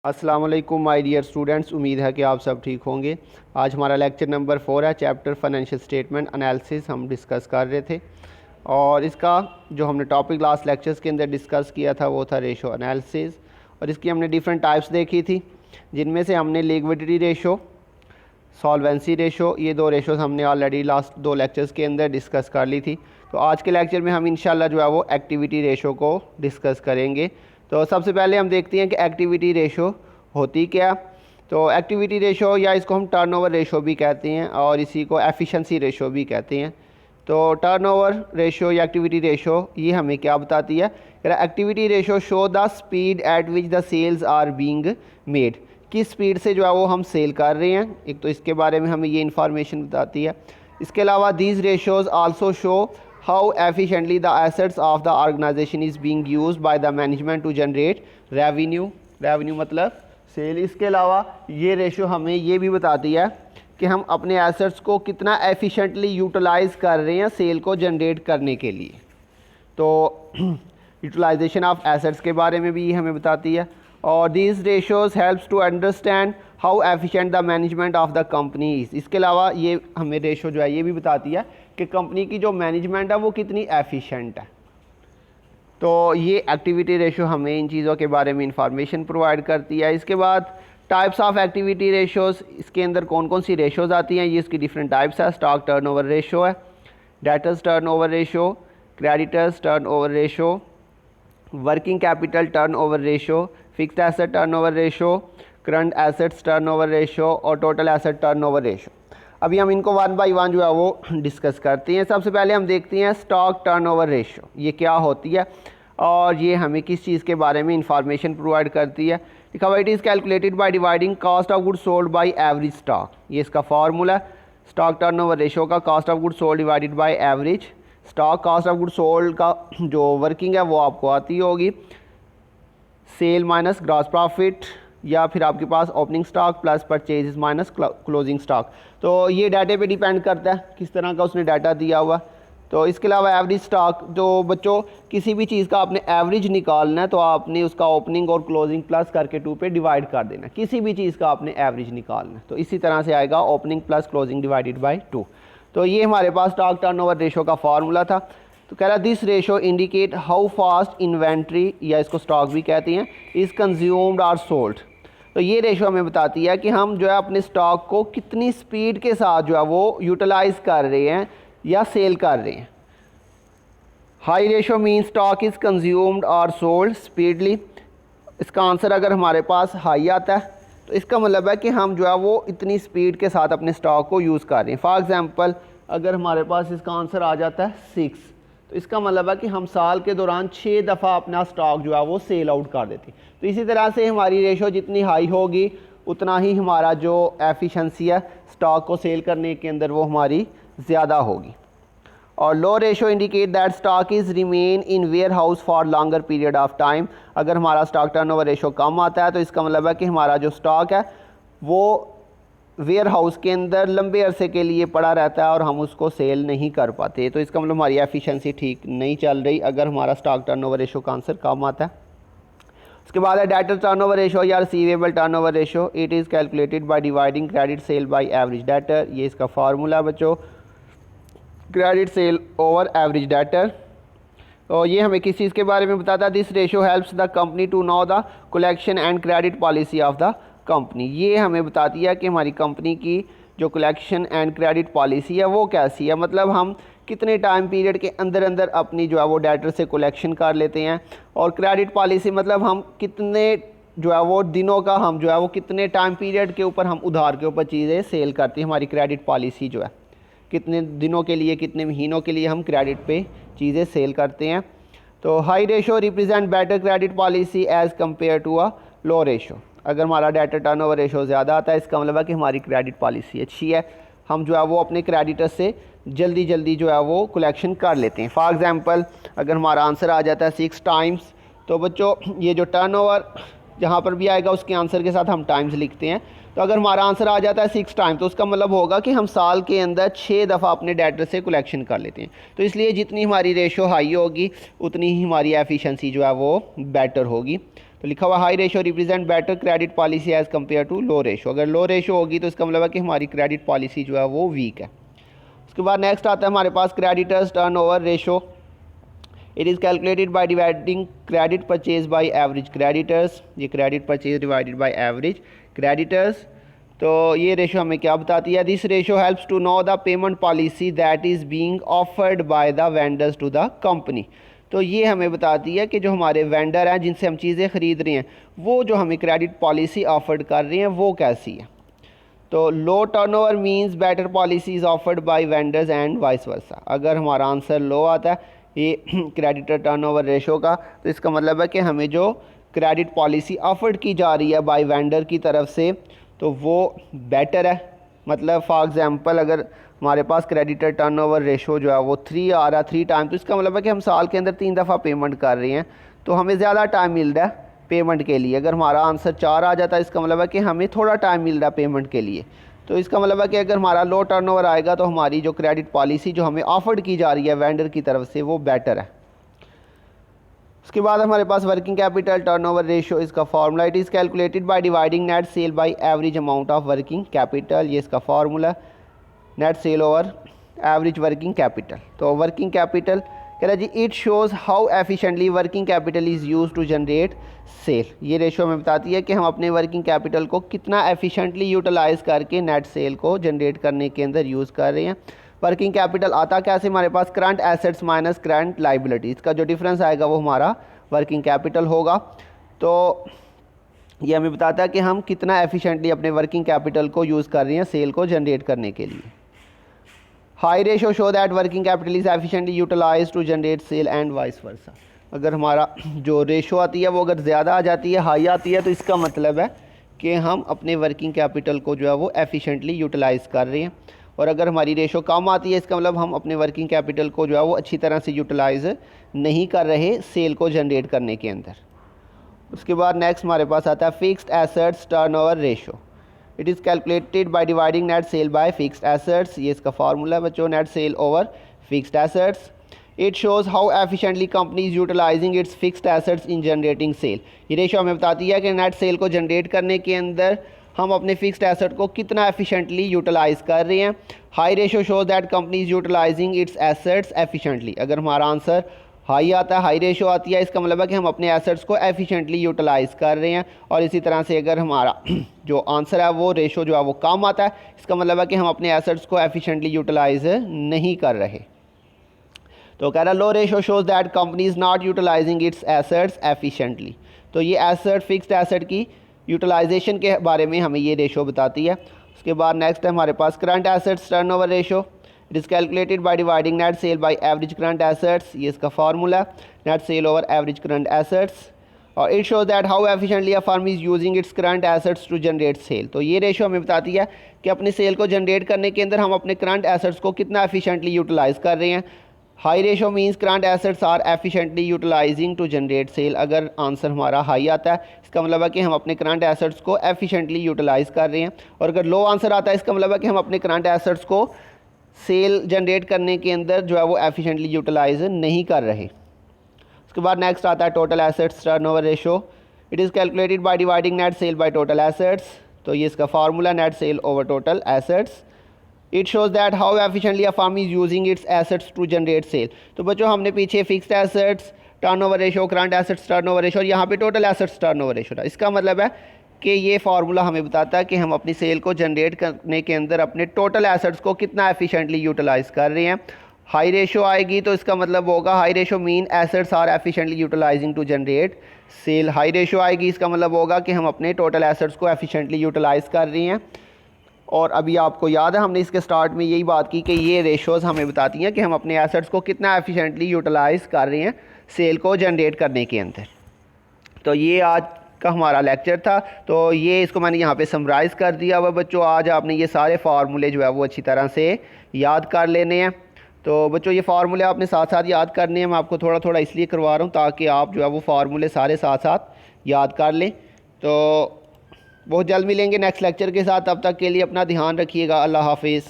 अस्सलाम वालेकुम my dear students, उम्मीद है कि आप सब ठीक होंगे। आज हमारा लेक्चर नंबर 4 है, चैप्टर फाइनेंशियल स्टेटमेंट एनालिसिस हम डिस्कस कर रहे थे। और इसका जो हमने टॉपिक लास्ट लेक्चर्स के अंदर डिस्कस किया था वो था रेशो एनालिसिस। और इसकी हमने डिफरेंट टाइप्स देखी थी, जिनमें से हमने लिक्विडिटी रेशो, सॉल्वेंसी रेशो, ये दो रेशोज़ हमने ऑलरेडी लास्ट दो लेक्चर्स के अंदर डिस्कस कर ली थी। तो आज के लेक्चर में हम इंशाल्लाह जो है वो एक्टिविटी रेशो को डिस्कस करेंगे। तो सबसे पहले हम देखते हैं कि एक्टिविटी रेशो होती क्या। तो एक्टिविटी रेशो या इसको हम टर्नओवर रेशो भी कहते हैं और इसी को एफिशिएंसी रेशो भी कहते हैं। तो टर्नओवर रेशो या एक्टिविटी रेशो ये हमें क्या बताती है? Activity ratio shows the speed at which the sales are being made, किस स्पीड से जो है वो हम सेल कर रहे हैं। एक तो इसके बारे में हमें ये इन्फॉर्मेशन बताती है। इसके अलावा these ratios also show how efficiently the assets of the organization is being used by the management to generate revenue मतलब सेल। इसके अलावा ये रेशो हमें ये भी बताती है कि हम अपने एसेट्स को कितना एफिशिएंटली यूटिलाइज़ कर रहे हैं सेल को जनरेट करने के लिए। तो यूटिलाइजेशन ऑफ एसेट्स के बारे में भी ये हमें बताती है। और these ratios helps to understand how efficient the management of the company is. इसके अलावा ये हमें रेशो जो है ये भी बताती है कि कंपनी की जो मैनेजमेंट है वो कितनी एफिशिएंट है। तो ये एक्टिविटी रेशो हमें इन चीज़ों के बारे में इंफॉर्मेशन प्रोवाइड करती है। इसके बाद टाइप्स ऑफ एक्टिविटी रेशोज़, इसके अंदर कौन कौन सी रेशोज़ आती हैं, ये इसकी डिफरेंट टाइप्स है। स्टॉक टर्नओवर रेशो है, debtors turnover ratio, creditors turnover ratio, working capital turnover ratio, fixed asset turnover ratio, current assets turnover ratio और टोटल एसेट टर्नओवर रेशो। अभी हम इनको वन बाय वन जो है वो डिस्कस करते हैं। सबसे पहले हम देखते हैं स्टॉक टर्नओवर रेशो, ये क्या होती है और ये हमें किस चीज़ के बारे में इंफॉर्मेशन प्रोवाइड करती है। लिखा हुआ it is calculated by dividing cost of goods sold by average stock, ये इसका फार्मूला। स्टॉक टर्नओवर रेशो का cost of goods sold divided by average stock. Cost of goods sold का जो वर्किंग है वो आपको आती होगी, सेल माइनस ग्रॉस प्रॉफिट, या फिर आपके पास opening stock plus purchase minus closing stock. तो ये डाटे पे डिपेंड करता है किस तरह का उसने डाटा दिया हुआ। तो इसके अलावा एवरेज स्टॉक, जो बच्चों किसी भी चीज़ का आपने एवरेज निकालना है तो आपने उसका ओपनिंग और क्लोजिंग प्लस करके 2 पे डिवाइड कर देना। किसी भी चीज़ का आपने एवरेज निकालना है तो इसी तरह से आएगा opening plus closing divided by 2। तो ये हमारे पास स्टॉक टर्नओवर रेशो का फार्मूला था। तो कह रहा this ratio indicate how fast inventory, या इसको स्टॉक भी कहती हैं, इज़ कंज्यूम्ड और सोल्ड। तो ये रेशो हमें बताती है कि हम जो है अपने स्टॉक को कितनी स्पीड के साथ जो है वो यूटिलाइज़ कर रहे हैं या सेल कर रहे हैं। High ratio mean stock is consumed और सोल्ड स्पीडली। इसका आंसर अगर हमारे पास हाई आता है तो इसका मतलब है कि हम जो है वो इतनी स्पीड के साथ अपने स्टॉक को यूज़ कर रहे हैं। फॉर एग्ज़ाम्पल अगर हमारे पास इसका आंसर आ जाता है 6, तो इसका मतलब है कि हम साल के दौरान 6 दफ़ा अपना स्टॉक जो है वो सेल आउट कर देते हैं। तो इसी तरह से हमारी रेशो जितनी हाई होगी उतना ही हमारा जो एफिशिएंसी है स्टॉक को सेल करने के अंदर वो हमारी ज़्यादा होगी। और low ratio indicate that stock is remain in warehouse for longer period of time. अगर हमारा स्टॉक टर्नओवर रेशो कम आता है तो इसका मतलब है कि हमारा जो स्टॉक है वो वेयर हाउस के अंदर लंबे अरसे के लिए पड़ा रहता है और हम उसको सेल नहीं कर पाते। तो इसका मतलब हमारी एफिशिएंसी ठीक नहीं चल रही अगर हमारा स्टॉक टर्नओवर रेशो का आंसर कम आता है। उसके बाद है डेटर टर्नओवर रेशो या receivable turnover ratio. It is calculated by dividing credit sale by average debtor, ये इसका फार्मूला बच्चों, credit sale over average debtor. तो ये हमें किस चीज़ के बारे में बताता है? This ratio helps the company to know the collection and credit policy of the company. ये हमें बताती है कि हमारी कंपनी की जो कलेक्शन एंड क्रेडिट पॉलिसी है वो कैसी है, मतलब हम कितने टाइम पीरियड के अंदर अंदर अपनी जो है वो डेटर से कलेक्शन कर लेते हैं। और क्रेडिट पॉलिसी मतलब हम कितने जो है वो दिनों का, हम जो है वो कितने टाइम पीरियड के ऊपर हम उधार के ऊपर चीज़ें सेल करते हैं। हमारी क्रेडिट पॉलिसी जो है कितने दिनों के लिए, कितने महीनों के लिए हम क्रेडिट पे चीज़ें सेल करते हैं। तो high ratio represent better credit policy as compare to a low ratio. अगर हमारा डेटर टर्नओवर रेशो ज़्यादा आता है इसका मतलब है कि हमारी क्रेडिट पॉलिसी अच्छी है, हम जो है वो अपने क्रेडिटर से जल्दी जल्दी जो है वो कलेक्शन कर लेते हैं। फॉर एग्ज़ाम्पल अगर हमारा आंसर आ जाता है 6 टाइम्स, तो बच्चों ये जो टर्नओवर जहाँ पर भी आएगा उसके आंसर के साथ हम टाइम्स लिखते हैं। तो अगर हमारा आंसर आ जाता है 6 टाइम तो उसका मतलब होगा कि हम साल के अंदर 6 दफ़ा अपने डेटर से कलेक्शन कर लेते हैं। तो इसलिए जितनी हमारी रेशो हाई होगी उतनी ही हमारी एफिशिएंसी जो है वो बेटर होगी। तो लिखा हुआ high ratio represent better credit policy as compare to low ratio. अगर लो रेशो होगी तो इसका मतलब है कि हमारी क्रेडिट पॉलिसी जो है वो वीक है। उसके बाद नेक्स्ट आता है हमारे पास creditors turnover ratio. It is calculated by dividing credit purchase by average creditors. ये credit purchase divided by average creditors. तो ये रेशो हमें क्या बताती है? This ratio helps to know the payment policy that is being offered by the vendors to the company. तो ये हमें बताती है कि जो हमारे वेंडर हैं जिनसे हम चीज़ें ख़रीद रहे हैं वो जो हमें क्रेडिट पॉलिसी ऑफर्ड कर रहे हैं वो कैसी है। तो low turnover means better policies offered by vendors and vice versa. अगर हमारा आंसर लो आता है ये क्रेडिटर टर्नओवर रेशो का, तो इसका मतलब है कि हमें जो क्रेडिट पॉलिसी ऑफर्ड की जा रही है बाय वेंडर की तरफ से तो वो बेटर है। मतलब फॉर एग्जांपल अगर हमारे पास क्रेडिटर टर्नओवर रेशो जो है वो 3 आ रहा है 3 टाइम, तो इसका मतलब है कि हम साल के अंदर 3 दफ़ा पेमेंट कर रहे हैं तो हमें ज़्यादा टाइम मिल रहा है पेमेंट के लिए। अगर हमारा आंसर 4 आ जाता है इसका मतलब है कि हमें थोड़ा टाइम मिल रहा है पेमेंट के लिए। तो इसका मतलब है कि अगर हमारा लो टर्नओवर आएगा तो हमारी जो क्रेडिट पॉलिसी जो हमें ऑफर्ड की जा रही है वेंडर की तरफ से वो बेटर है। उसके बाद हमारे पास वर्किंग कैपिटल टर्नओवर रेशियो, इसका formula it is calculated by dividing net sale by average amount of working capital. ये इसका formula net sale over average working capital. तो वर्किंग कैपिटल कह रहा है जी it shows how efficiently working capital is use to generate sale. ये ratio हमें बताती है कि हम अपने वर्किंग कैपिटल को कितना एफिशिएंटली यूटिलाइज़ करके नेट सेल को जनरेट करने के अंदर यूज़ कर रहे हैं। वर्किंग कैपिटल आता कैसे? हमारे पास current assets minus current liability, इसका जो डिफरेंस आएगा वो हमारा वर्किंग कैपिटल होगा। तो ये हमें बताता है कि हम कितना एफिशिएंटली अपने वर्किंग कैपिटल को यूज़ कर रहे हैं सेल को जनरेट करने के लिए। High ratio show that working capital is efficiently utilise to generate sale and vice versa. अगर हमारा जो रेशो आती है वो अगर ज़्यादा आ जाती है, हाई आती है, तो इसका मतलब है कि हम अपने वर्किंग कैपिटल को जो है वो एफिशिएंटली यूटिलाइज़ कर रहे हैं। और अगर हमारी रेशो कम आती है इसका मतलब हम अपने वर्किंग कैपिटल को जो है वो अच्छी तरह से यूटिलाइज़ नहीं कर रहे सेल को जनरेट करने के अंदर। उसके बाद नेक्स्ट हमारे पास आता है fixed assets turnover ratio. It is calculated by dividing net sale by fixed assets. ये इसका फार्मूला है बच्चों, net sale over fixed assets. It shows how efficiently company is utilising its fixed assets in generating sale. ये ratio हमें बताती है कि net cell को जनरेट करने के अंदर हम अपने फिक्स्ड एसेट को कितना एफिशिएंटली यूटिलाइज़ कर रहे हैं। High ratio shows that company is utilising its assets efficiently. अगर हमारा आंसर हाई आता है, हाई रेशो आती है, इसका मतलब है कि हम अपने एसेट्स को एफिशिएंटली यूटिलाइज़ कर रहे हैं। और इसी तरह से अगर हमारा जो आंसर है वो रेशो जो है वो कम आता है, इसका मतलब है कि हम अपने एसेट्स को एफिशिएंटली यूटिलाइज़ नहीं कर रहे। तो कह रहा low ratio shows that company is not utilising its assets efficiently. तो ये एसेट फिक्स्ड एसेट की यूटिलाइजेशन के बारे में हमें ये रेशो बताती है। उसके बाद नेक्स्ट है हमारे पास current assets turnover ratio. It is calculated by dividing net sale by average current assets. ये इसका formula net sale over average current assets. और it shows that how efficiently a firm is using its current assets to generate sale. तो ये ratio हमें बताती है कि अपने सेल को जनरेट करने के अंदर हम अपने करंट एसेट्स को कितना एफिशिएंटली यूटिलाइज़ कर रहे हैं। High ratio means current assets are efficiently utilising to generate sale. अगर आंसर हमारा हाई आता है इसका मतलब है कि हम अपने करंट एसेट्स को एफिशिएंटली यूटिलाइज़ कर रहे हैं। और अगर लो आंसर आता है इसका मतलब है कि हम अपने करंट एसेट्स को सेल जनरेट करने के अंदर जो है वो एफिशिएंटली यूटिलाइज नहीं कर रहे। उसके बाद नेक्स्ट आता है total assets turnover ratio. It is calculated by dividing net sale by total assets. तो ये इसका formula net sale over total assets. It shows that how efficiently a firm is using its assets to generate sale. तो बच्चों हमने पीछे fixed assets turnover ratio, current assets turnover ratio और यहाँ पे टोटल एसेट्स टर्नओवर रेशो था। इसका मतलब है कि ये फार्मूला हमें बताता है कि हम अपनी सेल को जनरेट करने के अंदर अपने टोटल एसेट्स को कितना एफिशिएंटली यूटिलाइज़ कर रहे हैं। हाई रेशो आएगी तो इसका मतलब होगा high ratio mean assets are efficiently utilising to generate sale. High ratio आएगी इसका मतलब होगा कि हम अपने टोटल एसेट्स को एफिशिएंटली यूटिलाइज़ कर रही हैं। और अभी आपको याद है हमने इसके स्टार्ट में यही बात की कि ये रेशोज़ हमें बताती हैं कि हम अपने एसेट्स को कितना एफिशिएंटली यूटिलाइज़ कर रहे हैं सेल को जनरेट करने के अंदर। तो ये आज का हमारा लेक्चर था। तो ये इसको मैंने यहाँ पे समराइज़ कर दिया हुआ बच्चों। आज आपने ये सारे फार्मूले जो है वो अच्छी तरह से याद कर लेने हैं। तो बच्चों ये फार्मूले आपने साथ साथ याद करने हैं। मैं आपको थोड़ा थोड़ा इसलिए करवा रहा हूँ ताकि आप जो है वो फार्मूले सारे साथ साथ याद कर लें। तो बहुत जल्द मिलेंगे नेक्स्ट लेक्चर के साथ। तब तक के लिए अपना ध्यान रखिएगा। अल्लाह हाफिज़।